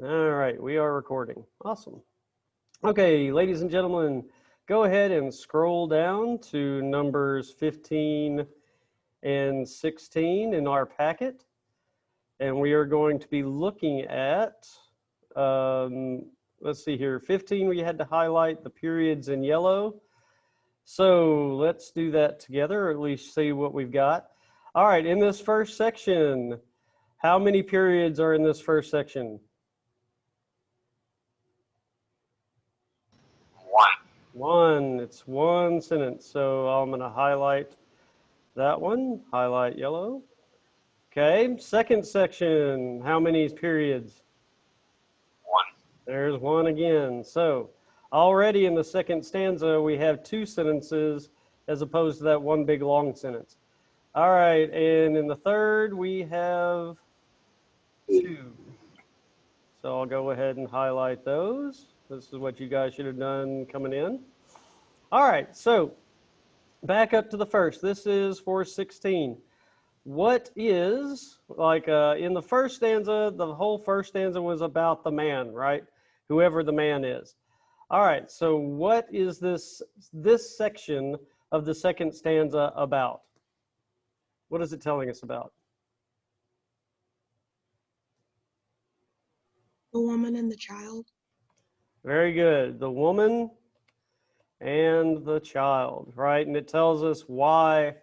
All right, we are recording. Awesome. Okay, ladies and gentlemen, go ahead and scroll down to numbers 15 and 16 in our packet. And we are going to be looking at, let's see here, 15, we had to highlight the periods in yellow. So let's do that together, or at least see what we've got. All right, in this first section, how many periods are in this first section? One. It's one sentence. So I'm going to highlight that one, highlight yellow. Okay, second section, how many periods? One. There's one again. So already in the second stanza, we have two sentences as opposed to that one big long sentence. All right, and in the third, we have two. So I'll go ahead and highlight those. This is what you guys should have done coming in. All right, so back up to the first. This is for 16. What is, like in the first stanza, the whole first stanza was about the man, right? Whoever the man is. All right, so what is this section of the second stanza about? What is it telling us about? The woman and the child. Very good. The woman and the child, right? And it tells us why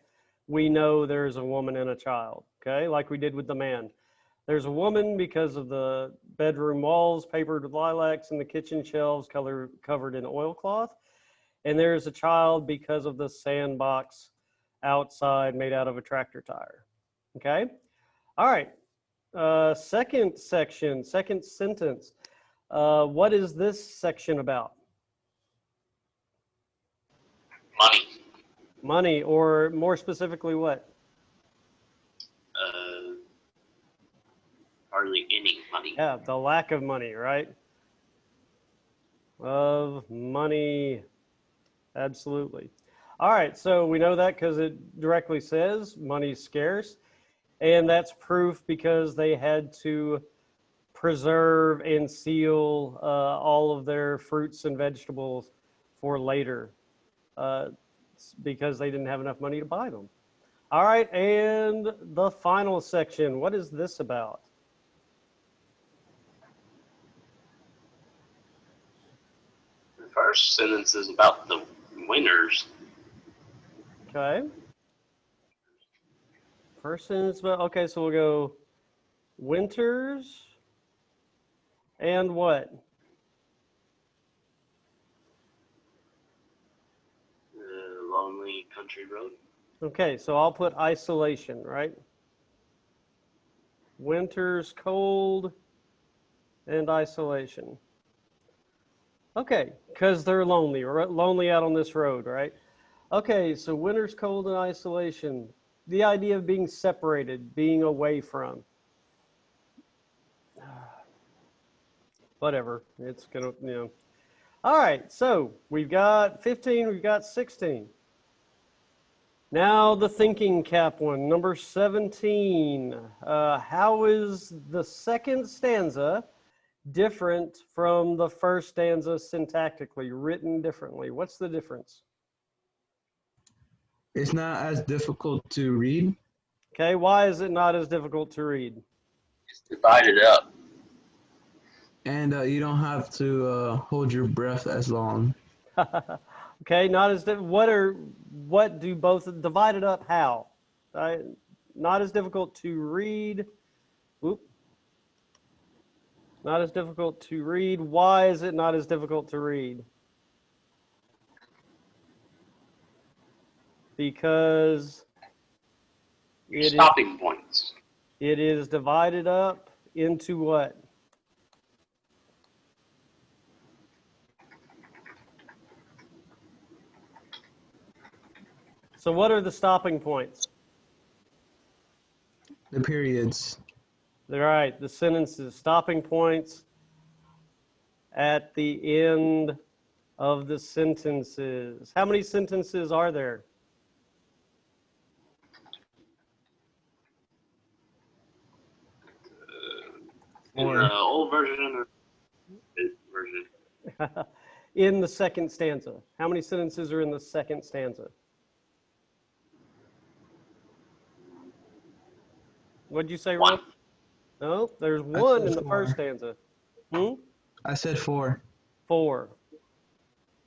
we know there's a woman and a child, okay? Like we did with the man. There's a woman because of the bedroom walls papered with lilacs and the kitchen shelves covered in oilcloth. And there's a child because of the sandbox outside made out of a tractor tire, okay? All right, second section, second sentence. What is this section about? Money. Money, or more specifically, what? Hardly any money. Yeah, the lack of money, right? Of money, absolutely. All right, so we know that because it directly says money's scarce, and that's proof because they had to preserve and seal all of their fruits and vegetables for later because they didn't have enough money to buy them. All right, and the final section, what is this about? The first sentence is about the winners. Okay. First sentence about, okay, so we'll go winters and what? Lonely country road. Okay, so I'll put isolation, right? Winter's cold and isolation. Okay, because they're lonely, lonely out on this road, right? Okay, so winter's cold and isolation. The idea of being separated, being away from. Whatever, it's gonna, you know. All right, so we've got 15, we've got 16. Now the thinking cap one, number 17. How is the second stanza different from the first stanza syntactically, written differently? What's the difference? It's not as difficult to read. Okay, why is it not as difficult to read? It's divided up. And you don't have to hold your breath as long. Okay, not as what do both divided up how? Not as difficult to read. Oop. Not as difficult to read. Why is it not as difficult to read? Because Stopping points. It is divided up into what? So what are the stopping points? The periods. Right, the sentences, stopping points at the end of the sentences. How many sentences are there? In Or the old version or this version? In the second stanza. How many sentences are in the second stanza? What'd you say, Ron? One. No, there's I one said in the first 4. stanza. Hmm? I said 4. Four.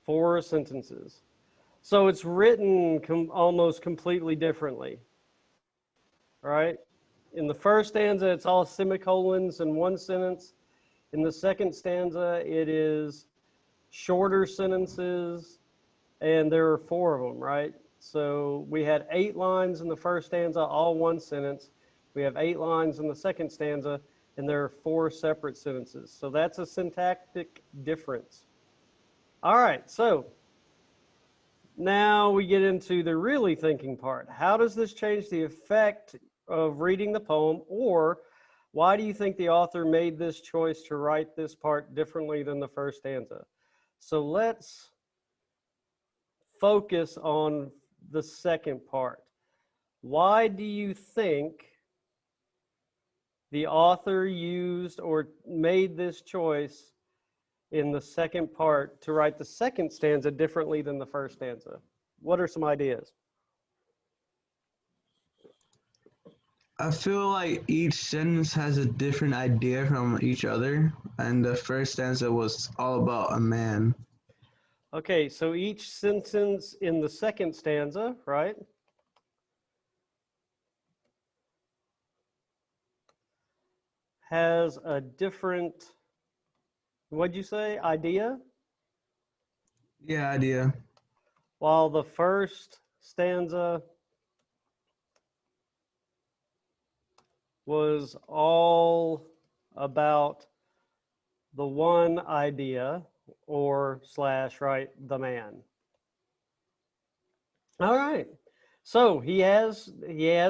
Four sentences. So it's written almost completely differently, right? In the first stanza, it's all semicolons in one sentence. In the second stanza, it is shorter sentences, and there are 4 of them, right? So we had 8 lines in the first stanza, all one sentence. We have 8 lines in the second stanza, and there are 4 separate sentences. So that's a syntactic difference. All right, so now we get into the really thinking part. How does this change the effect of reading the poem, or why do you think the author made this choice to write this part differently than the first stanza? So let's focus on the second part. Why do you think the author used or made this choice in the second part to write the second stanza differently than the first stanza? What are some ideas? I feel like each sentence has a different idea from each other, and the first stanza was all about a man. Okay, so each sentence in the second stanza, right, has a different, what'd you say, idea? Yeah, idea. While the first stanza was all about the one idea or slash, right, the man. All right. So he has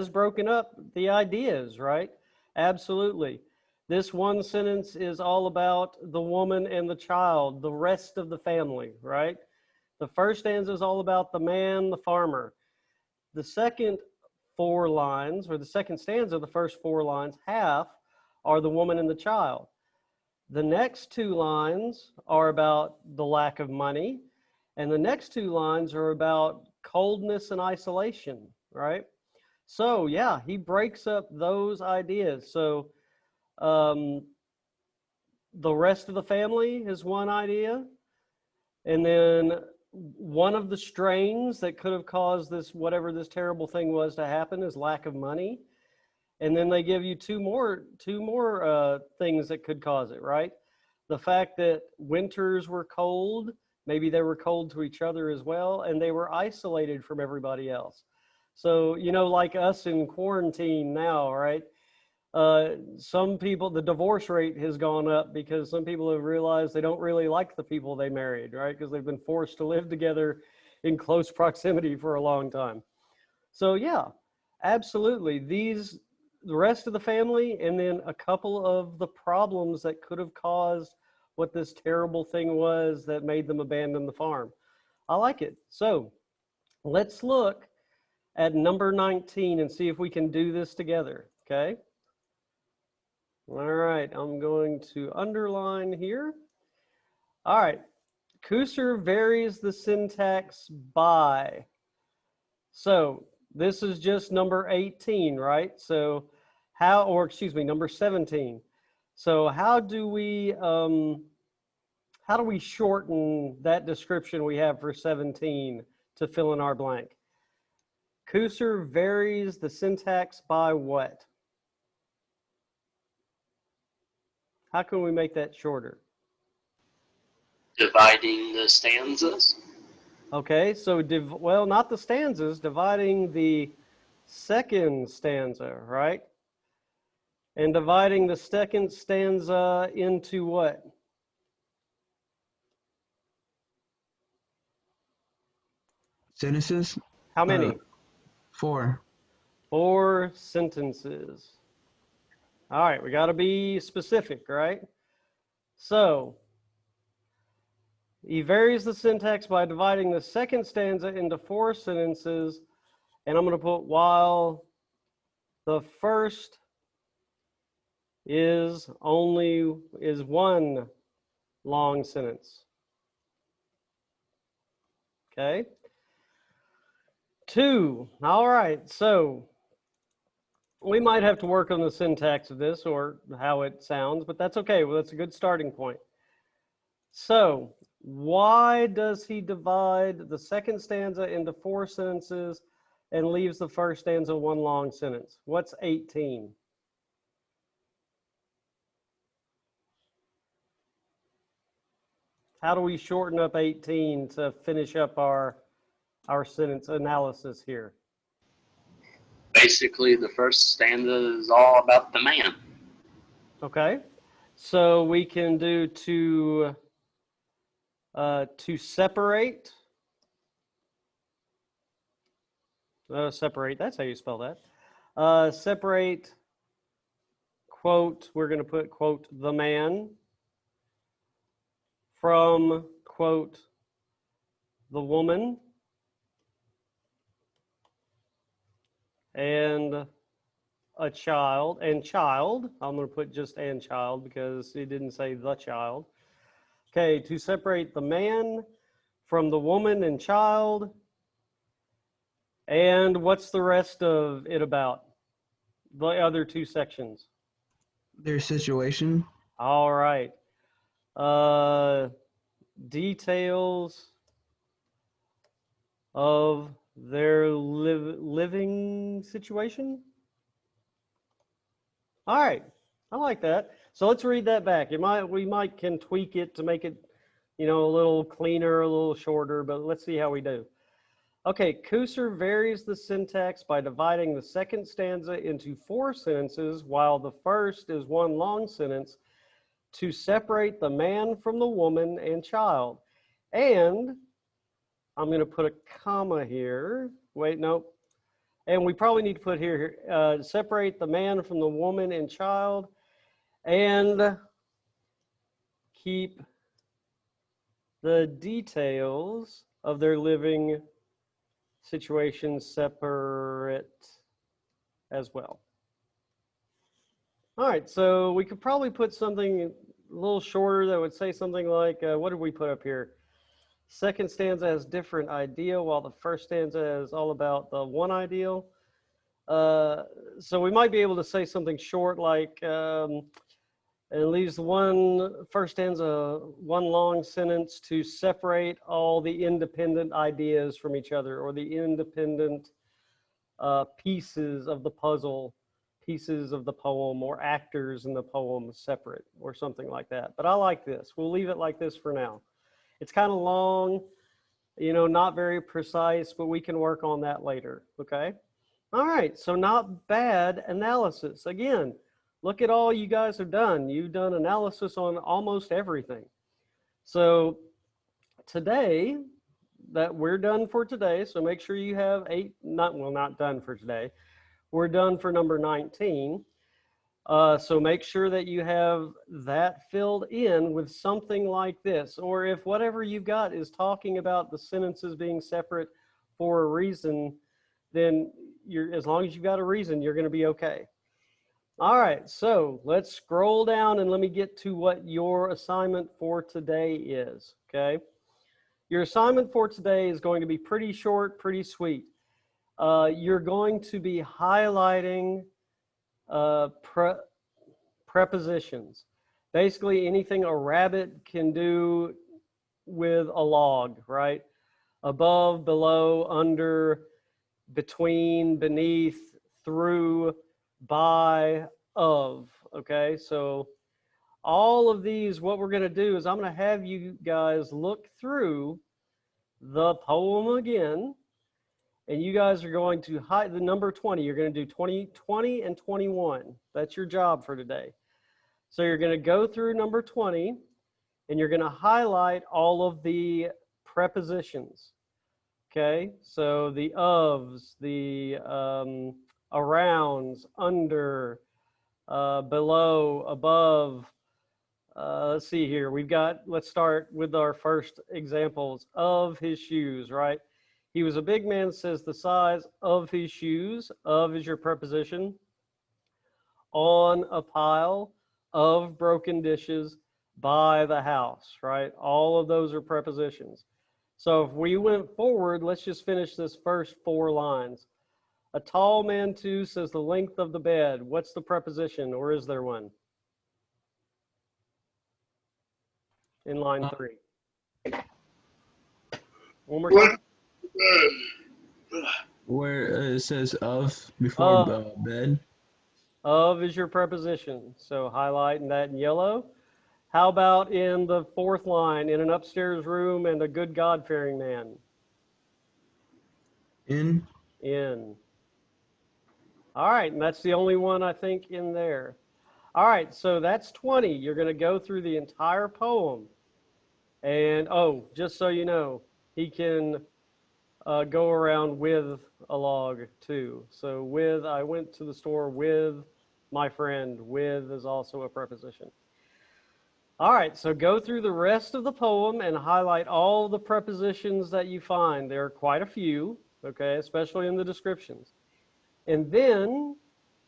broken up the ideas, right? Absolutely. This one sentence is all about the woman and the child, the rest of the family, right? The first stanza is all about the man, the farmer. The second 4 lines, or the second stanza, the first 4 lines, half are the woman and the child. The next 2 lines are about the lack of money, and the next 2 lines are about coldness and isolation, right? So yeah, he breaks up those ideas. So the rest of the family is one idea, and then one of the strains that could have caused this, whatever this terrible thing was to happen, is lack of money. And then they give you two more things that could cause it, right? The fact that winters were cold, maybe they were cold to each other as well, and they were isolated from everybody else. So, you know, like us in quarantine now, right? Some people, the divorce rate has gone up because some people have realized they don't really like the people they married, right? Because they've been forced to live together in close proximity for a long time. So yeah, absolutely. The rest of the family, and then a couple of the problems that could have caused what this terrible thing was that made them abandon the farm. I like it. So let's look at number 19 and see if we can do this together, okay? All right, I'm going to underline here. All right, Kusser varies the syntax by. So this is just number 18, right? So how, or excuse me, number 17. So how do we shorten that description we have for 17 to fill in our blank? Kusser varies the syntax by what? How can we make that shorter? Dividing the stanzas. Okay, so well, not the stanzas, dividing the second stanza, right? And dividing the second stanza into what? Sentences? How many? 4. 4 sentences. All right, we got to be specific, right? So he varies the syntax by dividing the second stanza into 4 sentences, and I'm going to put while the first is one long sentence. Okay. 2. All right. So we might have to work on the syntax of this or how it sounds, but that's okay. Well, that's a good starting point. So why does he divide the second stanza into 4 sentences and leaves the first stanza one long sentence? What's 18? How do we shorten up 18 to finish up our sentence analysis here? Basically, the first stanza is all about the man. Okay, so we can do to separate. Separate, that's how you spell that. Separate, quote, we're going to put, quote, the man from, quote, the woman, and a child, and child. I'm going to put just and child because it didn't say the child. Okay, to separate the man from the woman and child. And what's the rest of it about? The other 2 sections. Their situation. All right. Details of their living situation. All right, I like that. So let's read that back. We might can tweak it to make it, a little cleaner, a little shorter, but let's see how we do. Okay, Kuser varies the syntax by dividing the second stanza into 4 sentences, while the first is one long sentence, to separate the man from the woman and child. And I'm going to put a comma here. Wait, nope. And we probably need to put here, separate the man from the woman and child, and keep the details of their living situation separate as well. All right, so we could probably put something a little shorter that would say something like, what did we put up here? Second stanza has different ideal, while the first stanza is all about the one ideal. So we might be able to say something short like, it leaves first stanza one long sentence to separate all the independent ideas from each other, or the independent pieces of the puzzle, pieces of the poem, or actors in the poem separate, or something like that. But I like this. We'll leave it like this for now. It's kind of long, not very precise, but we can work on that later, okay? All right, so not bad analysis. Again, look at all you guys have done. You've done analysis on almost everything. So today, that we're done for today, so make sure you have not done for today. We're done for number 19. So make sure that you have that filled in with something like this, or if whatever you've got is talking about the sentences being separate for a reason, then as long as you've got a reason, you're going to be okay. All right, so let's scroll down and let me get to what your assignment for today is, okay? Your assignment for today is going to be pretty short, pretty sweet. You're going to be highlighting prepositions. Basically anything a rabbit can do with a log, right? Above, below, under, between, beneath, through, by, of, okay? So all of these, what we're going to do is I'm going to have you guys look through the poem again, and you guys are going to hide the number 20. You're going to do 20, and 21. That's your job for today. So you're going to go through number 20, and you're going to highlight all of the prepositions. Okay, so the ofs, the arounds, under, below, above. Let's see here. Let's start with our first examples. Of his shoes, right? He was a big man, says the size of his shoes. Of is your preposition. on a pile of broken dishes by the house, right? All of those are prepositions. So if we went forward, let's just finish this first 4 lines. A tall man too says the length of the bed. What's the preposition, or is there one? In line 3. One more time. Where it says of before bed. Of is your preposition. So highlighting that in yellow. How about in the 4th line, in an upstairs room and a good God-fearing man? In. In. All right, and that's the only one I think in there. All right, so that's 20. You're going to go through the entire poem. And, oh, just so you know, he can go around with a log too. So with, I went to the store with my friend. With is also a preposition. All right, so go through the rest of the poem and highlight all the prepositions that you find. There are quite a few, okay, especially in the descriptions. And then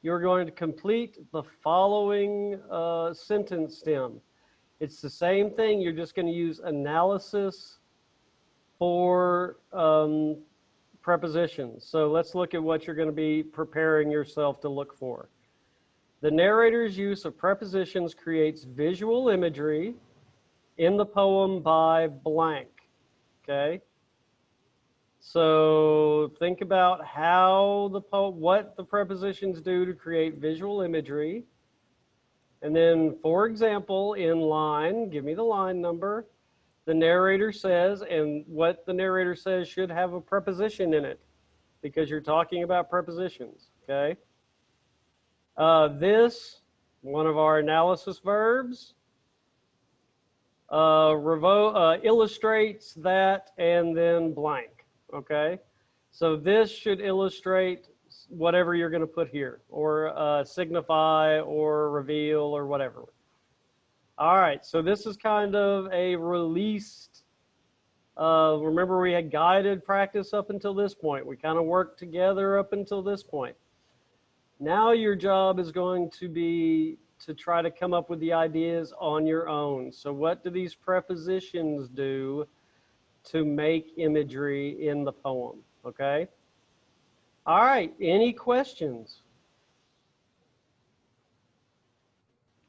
you're going to complete the following sentence stem. It's the same thing. You're just going to use analysis for prepositions. So let's look at what you're going to be preparing yourself to look for. The narrator's use of prepositions creates visual imagery in the poem by blank. Okay? So think about how what the prepositions do to create visual imagery. And then, for example, in line, give me the line number, the narrator says, and what the narrator says should have a preposition in it because you're talking about prepositions, okay? This, one of our analysis verbs, illustrates that and then blank, okay? So this should illustrate whatever you're going to put here, or signify, or reveal, or whatever. All right, so this is kind of a released, remember we had guided practice up until this point. We kind of worked together up until this point. Now your job is going to be to try to come up with the ideas on your own. So what do these prepositions do to make imagery in the poem, okay? All right, any questions?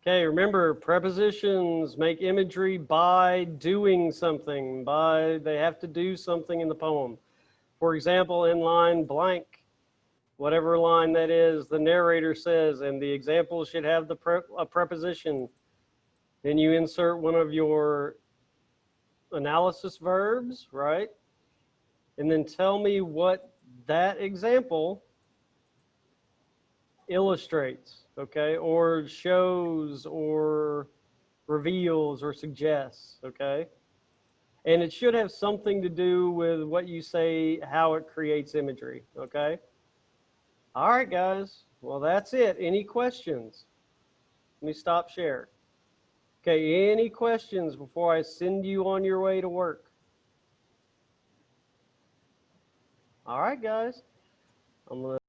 Okay, remember prepositions make imagery by doing something, they have to do something in the poem. For example, in line blank, whatever line that is, the narrator says, and the example should have a preposition. Then you insert one of your analysis verbs, right? And then tell me what that example illustrates, okay? Or shows, or reveals, or suggests, okay? And it should have something to do with what you say, how it creates imagery, okay? All right, guys. Well, that's it. Any questions? Let me stop share. Okay, any questions before I send you on your way to work? All right, guys. I'm going to